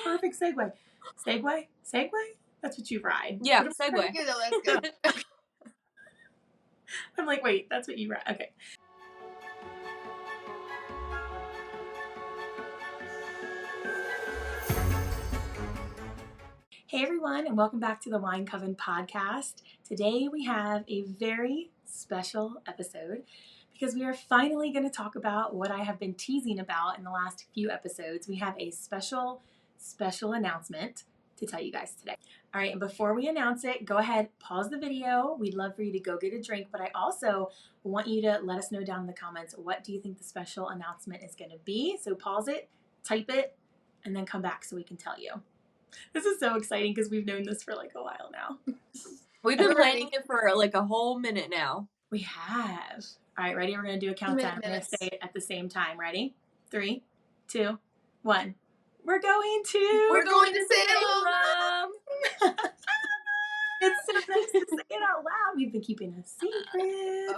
perfect segue. Segue? That's what you ride. Yeah, What segue. That's good. I'm like, wait, that's what you ride. Okay. Hey everyone, and welcome back to the Coven podcast. Today we have a very special episode because we are finally going to talk about what I have been teasing about in the last few episodes. We have a special announcement to tell you guys today. All right, and before we announce it, go ahead, pause the video. We'd love for you to go get a drink, but I also want you to let us know down in the comments, what do you think the special announcement is going to be? So pause it, type it, and then come back so we can tell you. This is so exciting because we've known this for like a while now. We've been planning it for like a whole minute now. We have. All right, ready? We're going to do a countdown. I'm going to say it at the same time. Ready? 3, 2, 1. We're going to Salem. It's so nice to say it out loud. We've been keeping a secret.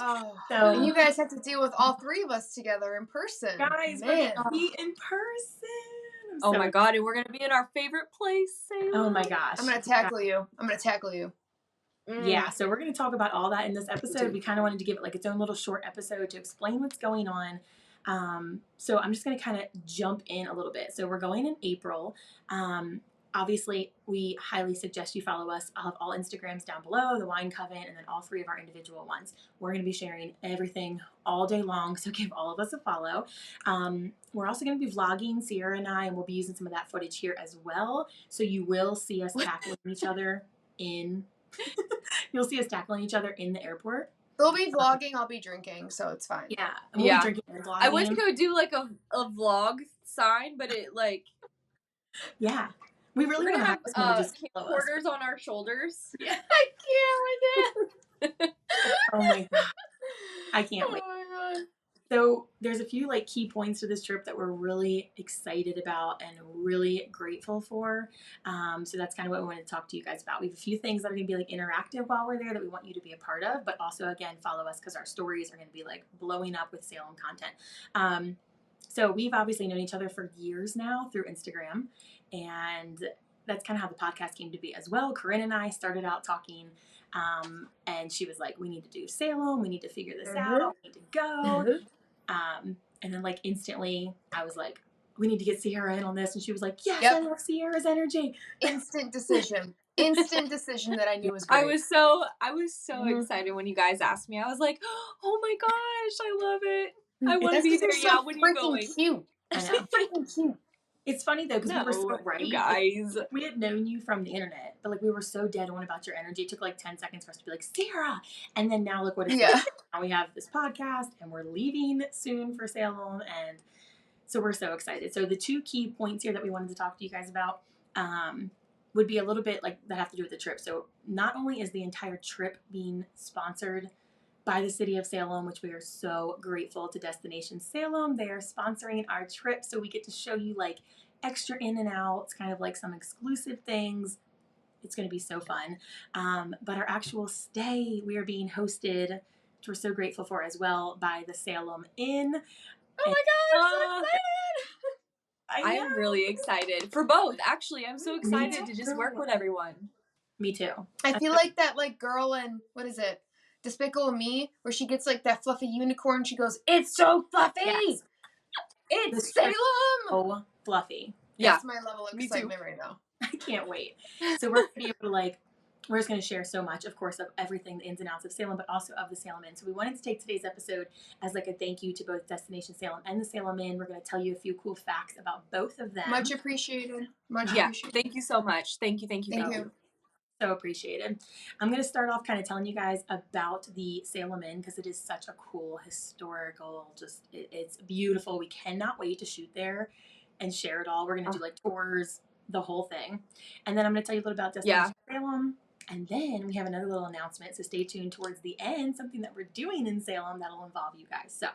And you guys have to deal with all three of us together in person. Guys, we're going to be in person. Oh my God, and we're going to be in our favorite place, Salem. Oh my gosh. I'm going to tackle you. Yeah, so we're going to talk about all that in this episode. We kind of wanted to give it like its own little short episode to explain what's going on. So I'm just going to kind of jump in a little bit. So we're going in April. Obviously, we highly suggest you follow us. I'll have all Instagrams down below, the Wine Coven, and then all 3 of our individual ones. We're going to be sharing everything all day long, so give all of us a follow. We're also going to be vlogging, Sierra and I, and we'll be using some of that footage here as well. So you will see us tackling each other in... You'll see us tackling each other in the airport. They'll be vlogging, I'll be drinking, so it's fine. Yeah. And we'll be drinking and vlogging. I wish we could do like a vlog sign, but it like... Yeah. We really want to have camcorders on our shoulders. Yeah. I can't. Oh my God. I can't wait. Oh my God. So there's a few like key points to this trip that we're really excited about and really grateful for. So that's kind of what we wanted to talk to you guys about. We have a few things that are going to be like interactive while we're there that we want you to be a part of, but also again, follow us because our stories are going to be like blowing up with Salem content. So we've obviously known each other for years now through Instagram, and that's kind of how the podcast came to be as well. Corinne and I started out talking, and she was like, we need to do Salem. We need to figure this out. We need to go. And then like instantly I was like, we need to get Sierra in on this. And she was like, yes, I love Sierra's energy. Instant decision that I knew was great. I was so excited when you guys asked me. I was like, oh my gosh, I love it. I want to be there. Yeah, when you're going. Cute. They're so freaking cute. It's funny though, because we were so right. You guys. We had known you from the internet, but like we were so dead on about your energy. It took like 10 seconds for us to be like, Sierra. And then now look what it's like. Now we have this podcast and we're leaving soon for Salem. And so we're so excited. So the 2 key points here that we wanted to talk to you guys about would be a little bit like that have to do with the trip. So not only is the entire trip being sponsored by the city of Salem, which we are so grateful to Destination Salem. They are sponsoring our trip, so we get to show you like extra in and outs, kind of like some exclusive things. It's going to be so fun. But our actual stay, we are being hosted, which we're so grateful for as well, by the Salem Inn. Oh my God, I'm so excited! I am really excited for both. Actually, I'm so excited to just work with everyone. Me too. I feel like that like girl in, what is it? Despicable Me, where she gets like that fluffy unicorn. She goes, "It's so fluffy. Yes. It's Salem." So fluffy. That's my level of excitement right now. I can't wait. So we're going to be able to like, we're just going to share so much, of course, of everything, the ins and outs of Salem, but also of the Salem Inn. So we wanted to take today's episode as like a thank you to both Destination Salem and the Salem Inn. We're going to tell you a few cool facts about both of them. Much appreciated. Thank you so much. Thank you. So appreciated. I'm going to start off kind of telling you guys about the Salem Inn because it is such a cool historical, just it's beautiful. We cannot wait to shoot there and share it all. We're going to do like tours, the whole thing. And then I'm going to tell you a little about Destination Salem. And then we have another little announcement. So stay tuned towards the end, something that we're doing in Salem that'll involve you guys. So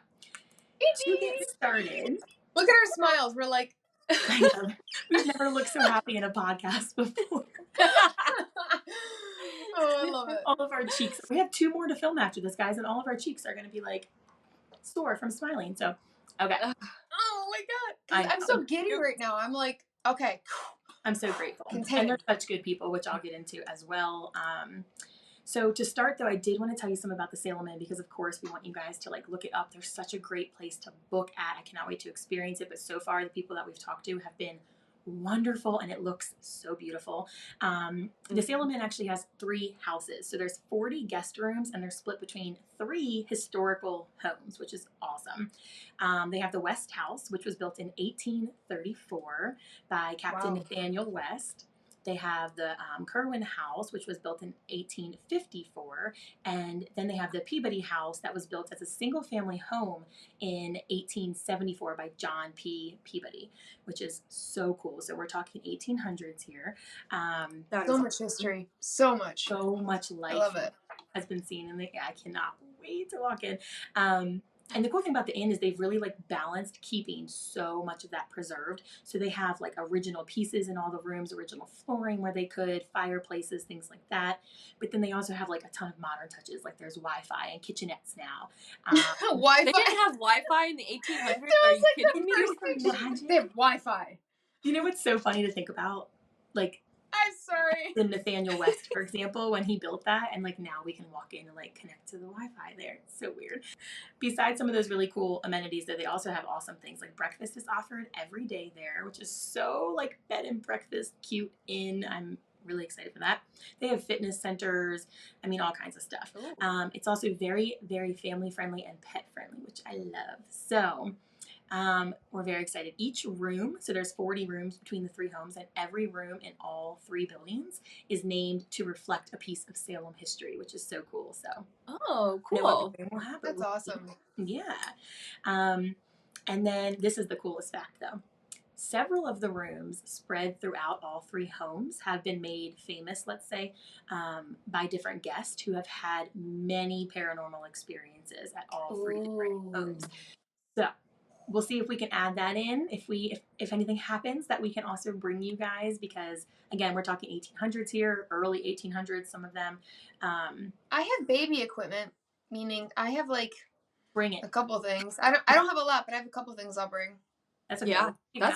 to get started. Look at our smiles. We're like, I know. We've never looked so happy in a podcast before. Oh, I love it. All of our cheeks. We have 2 more to film after this, guys, and all of our cheeks are going to be like sore from smiling. So, okay. Oh my God. I'm so giddy right now. I'm like, okay. I'm so grateful. contained. And they're such good people, which I'll get into as well. So to start, though, I did want to tell you some about the Salem Inn because, of course, we want you guys to like look it up. There's such a great place to book at. I cannot wait to experience it. But so far, the people that we've talked to have been wonderful, and it looks so beautiful. The Salem Inn actually has 3 houses. So there's 40 guest rooms, and they're split between 3 historical homes, which is awesome. They have the West House, which was built in 1834 by Captain Nathaniel West. They have the Kerwin House, which was built in 1854. And then they have the Peabody House that was built as a single-family home in 1874 by John P. Peabody, which is so cool. So we're talking 1800s here. So much history. So much. So much life. I love it. Has been seen in the. I cannot wait to walk in. And the cool thing about the inn is they've really like balanced keeping so much of that preserved. So they have like original pieces in all the rooms, original flooring where they could, fireplaces, things like that. But then they also have like a ton of modern touches. Like there's Wi-Fi and kitchenettes now. Wi-Fi. They didn't have Wi-Fi in the 1800s. Are you kidding me? They have Wi-Fi. You know what's so funny to think about? Like, I'm sorry. The Nathaniel West, for example, when he built that, and like now we can walk in and like connect to the Wi-Fi there. It's so weird. Besides some of those really cool amenities, though, they also have awesome things like breakfast is offered every day there, which is so like bed and breakfast cute inn. I'm really excited for that. They have fitness centers. I mean, all kinds of stuff. It's also very, very family friendly and pet friendly, which I love. So we're very excited. Each room, so there's 40 rooms between the 3 homes, and every room in all 3 buildings is named to reflect a piece of Salem history, which is so cool. So, cool. That's awesome. Yeah. And then this is the coolest fact, though. Several of the rooms spread throughout all 3 homes have been made famous, let's say, by different guests who have had many paranormal experiences at all 3 different homes. So we'll see if we can add that in. If anything happens, that we can also bring you guys, because again, we're talking 1800s here, early 1800s, some of them. I have baby equipment, meaning I have like bring it. A couple things. I don't have a lot, but I have a couple things I'll bring. That's a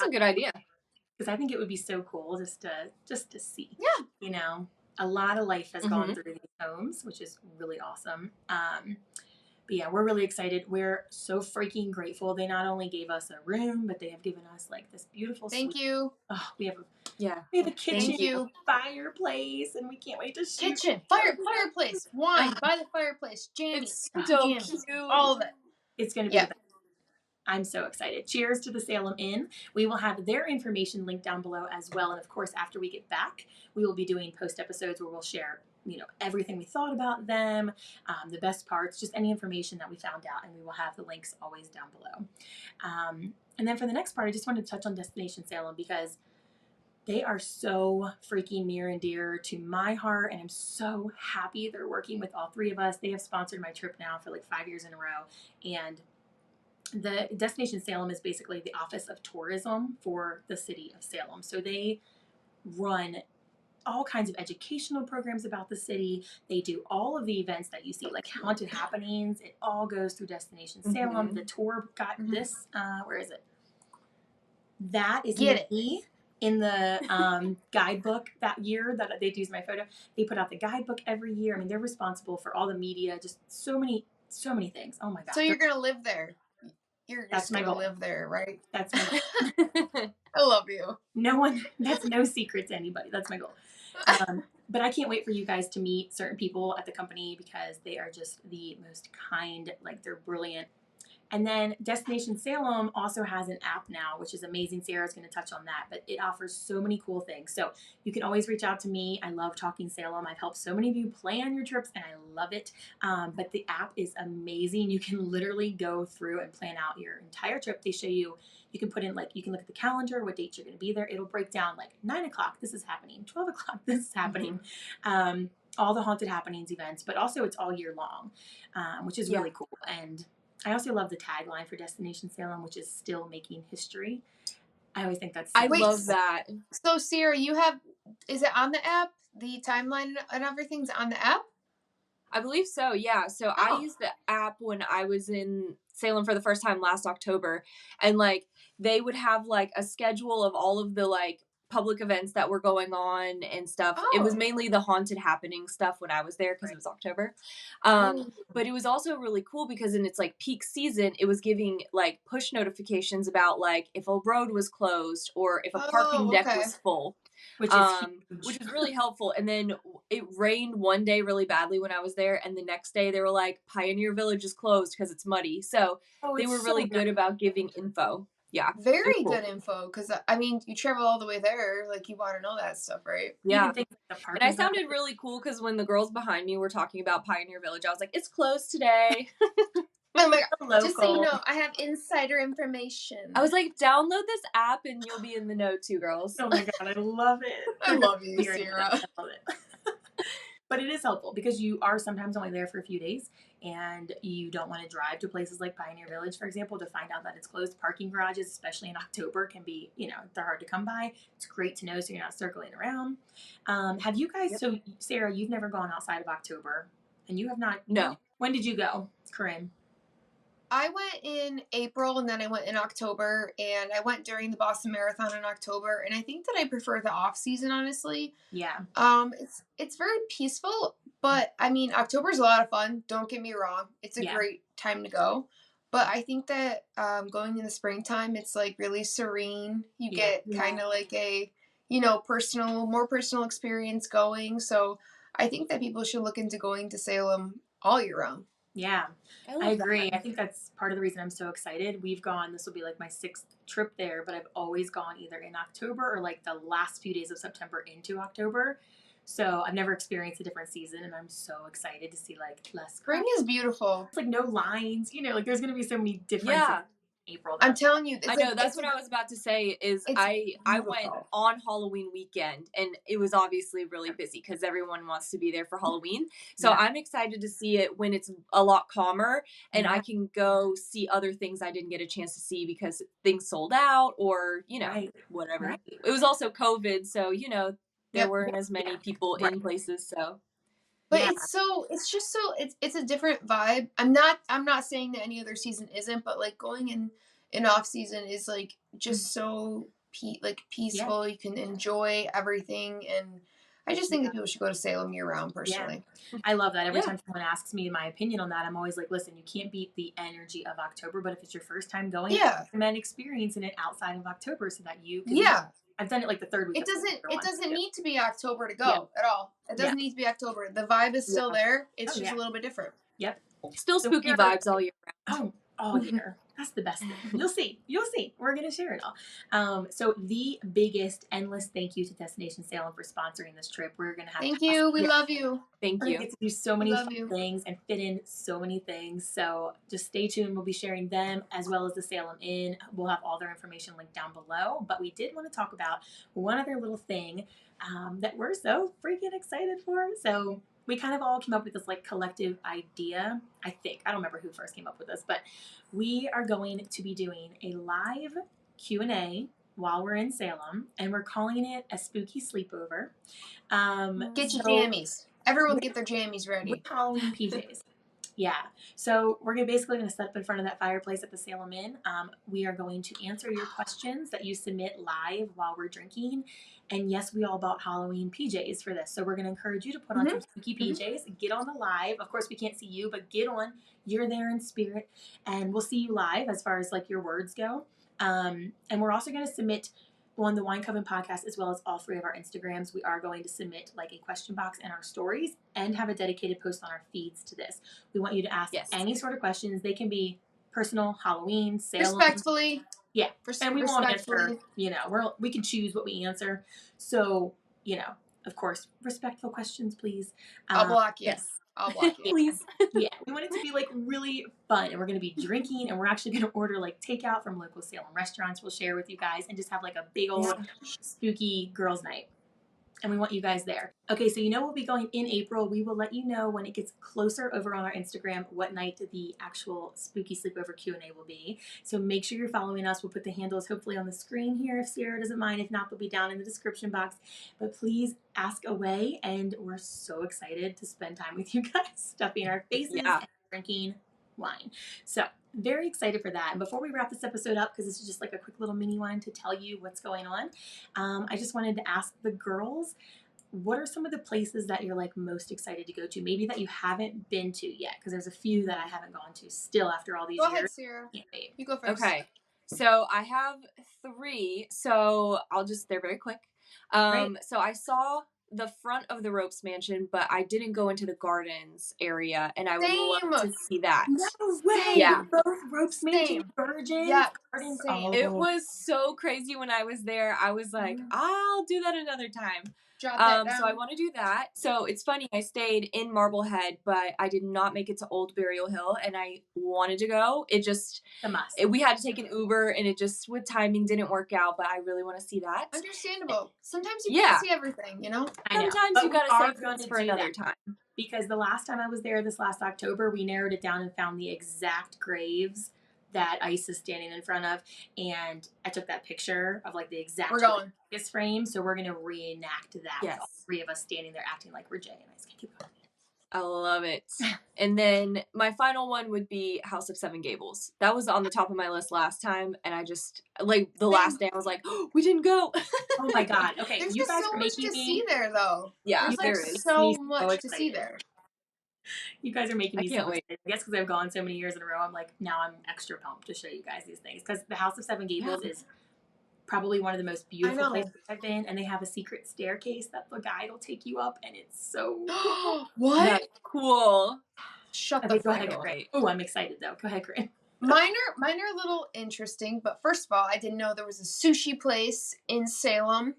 good idea. Because I think it would be so cool just to see. Yeah. You know, a lot of life has gone through these homes, which is really awesome. But yeah, we're really excited. We're so freaking grateful. They not only gave us a room, but they have given us like this beautiful Thank suite. you. Oh, we have a kitchen, fireplace, and we can't wait to shoot. Kitchen, fireplace, wine by the fireplace, jammy, it's so cute. All of it. It's going to be the best. I'm so excited. Cheers to the Salem Inn. We will have their information linked down below as well. And of course, after we get back, we will be doing post episodes where we'll share, everything we thought about them, the best parts, just any information that we found out. And we will have the links always down below. And then for the next part, I just wanted to touch on Destination Salem because they are so freaking near and dear to my heart. And I'm so happy they're working with all 3 of us. They have sponsored my trip now for like 5 years in a row. And the Destination Salem is basically the Office of Tourism for the city of Salem. So they run all kinds of educational programs about the city. They do all of the events that you see, like haunted happenings. It all goes through Destination Salem. The tour got this. Where is it? That is me in the guidebook that year that they'd use my photo. They put out the guidebook every year. I mean, they're responsible for all the media, just so many things. Oh my God. So you're going to live there. You're just going to live there, right? That's my goal. I love you. That's no secret to anybody. That's my goal. But I can't wait for you guys to meet certain people at the company because they are just the most kind, like they're brilliant. And then Destination Salem also has an app now, which is amazing. Sierra's going to touch on that, but it offers so many cool things. So you can always reach out to me. I love talking Salem. I've helped so many of you plan your trips and I love it. But the app is amazing. You can literally go through and plan out your entire trip. They show you, you can put in like, you can look at the calendar, what dates you're going to be there. It'll break down like 9 o'clock, this is happening. 12 o'clock, this is happening. All the haunted happenings events, but also it's all year long, which is really cool. And I also love the tagline for Destination Salem, which is still making history. I always think that's... I love that. So, Sierra, is it on the app? The timeline and everything's on the app? I believe so, yeah. So I used the app when I was in Salem for the first time last October. And, like, they would have, like, a schedule of all of the, like, public events that were going on and stuff. It was mainly the haunted happening stuff when I was there because it was October. But it was also really cool because in its like peak season, it was giving like push notifications about like if a road was closed or if a parking deck was full. Which was really helpful. And then it rained one day really badly when I was there, and the next day they were like, Pioneer Village is closed because it's muddy. So they were really good about giving info. Yeah. Very good info, because, I mean, you travel all the way there, like, you want to know that stuff, right? Yeah. And I sounded really cool because when the girls behind me were talking about Pioneer Village, I was like, it's closed today. I'm like, just so you know, I have insider information. I was like, download this app and you'll be in the know too, girls. Oh my God, I love it. I love you, Sarah. I love it. But it is helpful because you are sometimes only there for a few days and you don't want to drive to places like Pioneer Village, for example, to find out that it's closed. Parking garages, especially in October, can be, they're hard to come by. It's great to know so you're not circling around. Have you guys, so Sarah, you've never gone outside of October and you have not. No. When did you go, Corinne? I went in April and then I went in October, and I went during the Boston Marathon in October, and I think that I prefer the off season, honestly. Yeah. It's very peaceful, but I mean, October's a lot of fun. Don't get me wrong. It's a great time to go. But I think that going in the springtime, it's like really serene. You get kind of like a, more personal experience going. So I think that people should look into going to Salem all year round. Yeah, I agree. I think that's part of the reason I'm so excited. We've gone, this will be like my 6th trip there, but I've always gone either in October or like the last few days of September into October. So I've never experienced a different season, and I'm so excited to see like less. Spring is beautiful. It's like no lines, like there's going to be so many different. Yeah. April. I'm telling you. I know, that's what I was about to say is I went on Halloween weekend, and it was obviously really busy because everyone wants to be there for Halloween. So I'm excited to see it when it's a lot calmer and I can go see other things I didn't get a chance to see because things sold out or, whatever. Right. It was also COVID, so, there weren't as many people in places, so. But it's a different vibe. I'm not saying that any other season isn't, but like going in off season is like just so peaceful. You can enjoy everything, and I just think that people should go to Salem year round personally. Yeah. I love that. Every time someone asks me my opinion on that, I'm always like, listen, you can't beat the energy of October, but if it's your first time going, I recommend experiencing it outside of October so that you can I've done it like the 3rd week. It doesn't need to be October to go at all. It doesn't need to be October. The vibe is still there. It's just a little bit different. Yep. Still spooky vibes all year round. All year. That's the best thing. You'll see. We're going to share it all. So the biggest endless thank you to Destination Salem for sponsoring this trip. We're going to have Thank you. We love you. Thank you. We get to do so many things and fit in so many things. So just stay tuned. We'll be sharing them as well as the Salem Inn. We'll have all their information linked down below. But we did want to talk about one other little thing that we're so freaking excited for. So we kind of all came up with this like collective idea. I don't remember who first came up with this, but we are going to be doing a live Q&A while we're in Salem, and we're calling it a spooky sleepover. Get your jammies. Everyone get their jammies ready. With Halloween PJs. Yeah. So we're basically going to set up in front of that fireplace at the Salem Inn. We are going to answer your questions that you submit live while we're drinking. And yes, we all bought Halloween PJs for this. So we're going to encourage you to put on some spooky PJs. Get on the live. Of course, we can't see you, but get on. You're there in spirit. And we'll see you live as far as like your words go. And we're also going to submit on the Wine Coven podcast, as well as all 3 of our Instagrams, we are going to submit like a question box in our stories and have a dedicated post on our feeds to this. We want you to ask any sort of questions. They can be personal, Halloween, Salem. Respectfully. Yeah. And we won't answer, we can choose what we answer. So, of course, respectful questions, please. I'll block you. Yes. I'll block you. Please. Yeah. We want it to be like really fun, and we're going to be drinking, and we're actually going to order like takeout from local Salem restaurants. We'll share with you guys and just have like a big old spooky girls' night. And we want you guys there. Okay, so we'll be going in April. We will let you know when it gets closer over on our Instagram what night the actual spooky sleepover Q&A will be. So make sure you're following us. We'll put the handles hopefully on the screen here if Sarah doesn't mind. If not, they'll be down in the description box. But please ask away, and we're so excited to spend time with you guys, stuffing our faces and drinking. wine. So very excited for that. And before we wrap this episode up, because this is just like a quick little mini one to tell you what's going on, I just wanted to ask the girls, what are some of the places that you're like most excited to go to? Maybe that you haven't been to yet, because there's a few that I haven't gone to still after all these years. Go ahead, Sarah. You go first. Okay. So I have 3. So they're very quick. So I saw the front of the Ropes Mansion, but I didn't go into the gardens area, and I would love to see that. No way! Yeah. Both Ropes Mansion, Virgin, yeah, Gardens. Same. It was so crazy when I was there. I was like, I'll do that another time. Drop that down. So I want to do that. So it's funny, I stayed in Marblehead, but I did not make it to Old Burial Hill, and I wanted to go. It just, we had to take an Uber, and it just, with timing, didn't work out, but I really want to see that. Understandable. Sometimes you can't see everything, you know? Sometimes you gotta save things for another time. Because the last time I was there, this last October, we narrowed it down and found the exact graves that Ice is standing in front of, and I took that picture of like the exact frame, so we're gonna reenact that with all 3 of us standing there acting like we're Jay and Ice. Keep going. I love it. And then my final one would be House of Seven Gables. That was on the top of my list last time, and I just, like, the last day I was like, oh, we didn't go. Oh my god. Okay, there's you just guys so are much making to see there, though. Yeah, there's there is so much to see there. You guys are making me so excited. I guess because I've gone so many years in a row, I'm like, now I'm extra pumped to show you guys these things. Because the House of Seven Gables is probably one of the most beautiful places I've been. And they have a secret staircase that the guide will take you up. And it's so cool. What? That's cool. Shut the fuck up. Oh, I'm excited though. Go ahead, Corinne. Mine are a little interesting. But first of all, I didn't know there was a sushi place in Salem.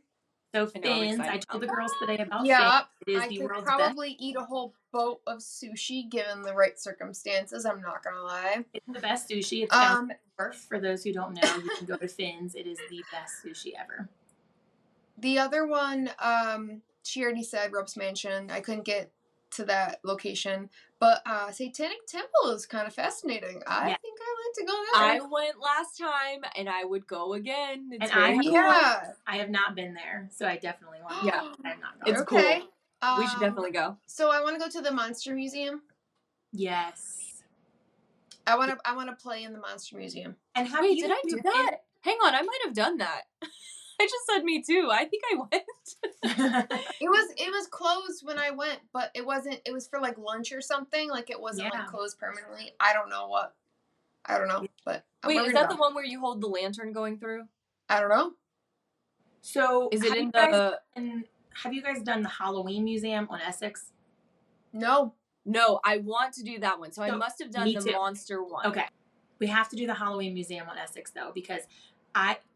So Fins, I told the girls today about Fins. It is I the could world's probably eat a whole boat of sushi given the right circumstances. I'm not gonna lie. It's the best sushi. It's found for those who don't know. You can go to Fins. It is the best sushi ever. The other one, she already said Ropes Mansion. I couldn't get to that location, but Satanic Temple is kind of fascinating. I think I'd like to go there. I went last time, and I would go again. It's I have not been there, so I definitely want to. I have not gone. It's cool. We should definitely go. So I want to go to the Monster Museum. Yes. I want to play in the Monster Museum. And wait, did I do that? Hang on, I might have done that. I just said me too. I think I went. It was closed when I went, but it wasn't. It was for like lunch or something. Like it wasn't like closed permanently. I don't know, but wait, is that the one where you hold the lantern going through? I don't know. So is it in the? Have you guys done the Halloween museum on Essex? No, I want to do that one. So I must have done the monster one. Okay, we have to do the Halloween museum on Essex though, because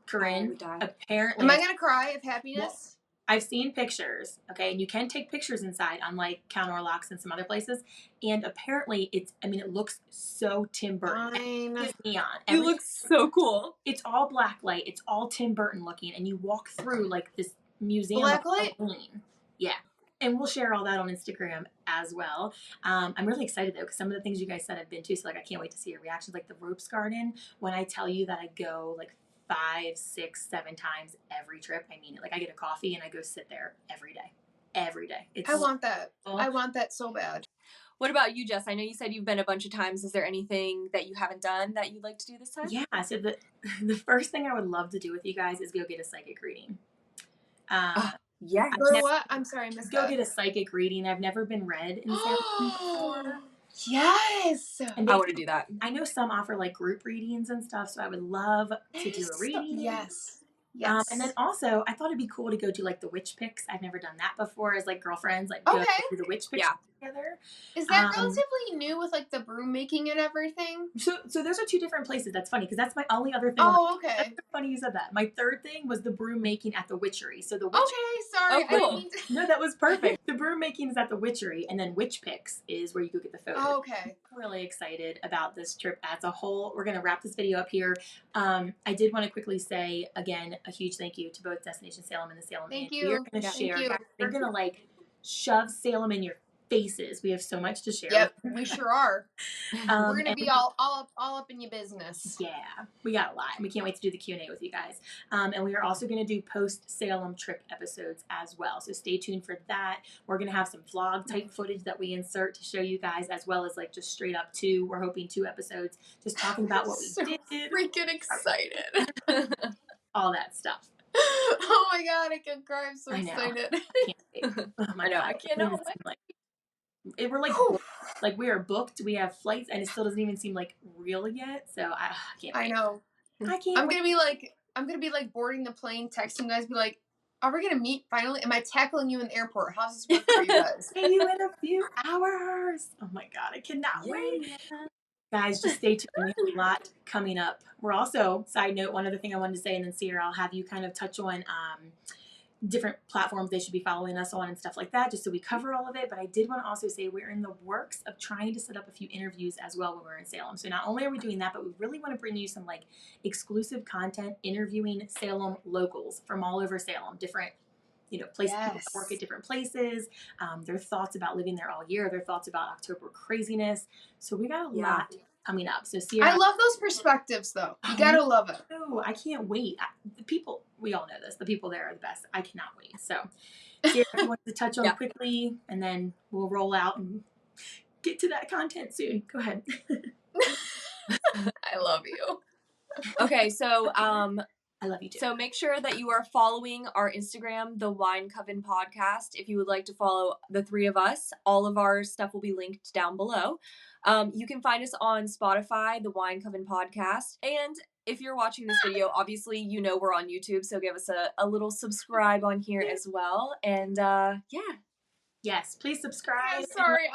Corinne, apparently. Am I gonna cry of happiness? Well, I've seen pictures, okay, and you can take pictures inside, unlike Counter Locks and some other places. And apparently, it looks so Tim Burton. It's neon. It looks so cool. It's all black light. It's all Tim Burton looking, and you walk through like this museum. Black light. Yeah. And we'll share all that on Instagram as well. I'm really excited though, because some of the things you guys said I've been to, so like I can't wait to see your reactions. Like the Ropes Garden, when I tell you that I go like 5, 6, 7 times every trip, I mean it. Like I get a coffee and I go sit there every day. Every day. I want that. I want that so bad. What about you, Jess? I know you said you've been a bunch of times. Is there anything that you haven't done that you'd like to do this time? Yeah. So the first thing I would love to do with you guys is go get a psychic reading. Yeah. What? I'm sorry, I missed that. Go get a psychic reading. I've never been read in Salem before. Yes. And I want to do that. I know some offer like group readings and stuff, so I would love to do a reading. Yes. And then also, I thought it'd be cool to go do like the witch picks. I've never done that before as like girlfriends, like go do the witch picks together. Is that relatively new with like the broom making and everything? So those are 2 different places. That's funny because that's my only other thing. Oh, okay. That's funny you said that. My third thing was the broom making at the witchery. So the Okay, sorry. Oh, cool. I didn't mean to... No, that was perfect. The broom making is at the witchery, and then witch picks is where you go get the photos. Oh, okay. I'm really excited about this trip as a whole. We're gonna wrap this video up here. I did want to quickly say again a huge thank you to both Destination Salem and the Salem. Thank you. We're gonna share. We're gonna like shove Salem in your faces. We have so much to share. Yep, we sure are. We're gonna be all up in your business. Yeah, we got a lot. We can't wait to do the Q&A with you guys. And we are also going to do post-Salem trip episodes as well. So stay tuned for that. We're going to have some vlog type footage that we insert to show you guys, as well as like just straight up we're hoping 2 episodes just talking about what we did. Freaking excited. All that stuff. Oh my god, I can cry. I'm so excited. I can't wait. Oh my god. I cannot wait. We're like we are booked. We have flights, and it still doesn't even seem like real yet. So I can't wait. I know. I can't. I'm gonna be like boarding the plane, texting you guys, be like, "Are we gonna meet finally? Am I tackling you in the airport? How's this work for you guys?" See you in a few hours. Oh my god, I cannot wait. Guys, just stay tuned. We have a lot coming up. We're also, side note, one other thing I wanted to say, and then Sierra, I'll have you kind of touch on different platforms they should be following us on and stuff like that, just so we cover all of it. But I did want to also say we're in the works of trying to set up a few interviews as well when we're in Salem. So not only are we doing that, but we really want to bring you some like exclusive content interviewing Salem locals from all over Salem, different places, people that work at different places, their thoughts about living there all year, their thoughts about October craziness. So we got a lot coming up. So Sierra, I love those perspectives though. You gotta love it. Oh, I can't wait. The people, we all know this, the people there are the best. I cannot wait. So Sierra, I wanted to touch on quickly, and then we'll roll out and get to that content soon. Go ahead. I love you. Okay, so I love you too. So make sure that you are following our Instagram, the Wine Coven Podcast. If you would like to follow the 3 of us, all of our stuff will be linked down below. You can find us on Spotify, the Wine Coven Podcast. And if you're watching this video, obviously you know we're on YouTube, so give us a little subscribe on here as well. And yes, please subscribe. I'm sorry.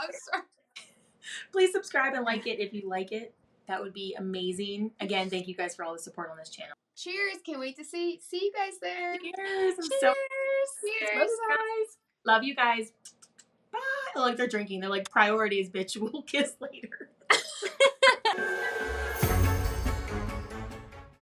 Please subscribe and like it if you like it. That would be amazing. Again, thank you guys for all the support on this channel. Cheers. Can't wait to see you guys there. Cheers. Cheers, guys. Love you guys. Bye. Like they're drinking. They're like, priorities, bitch. We'll kiss later.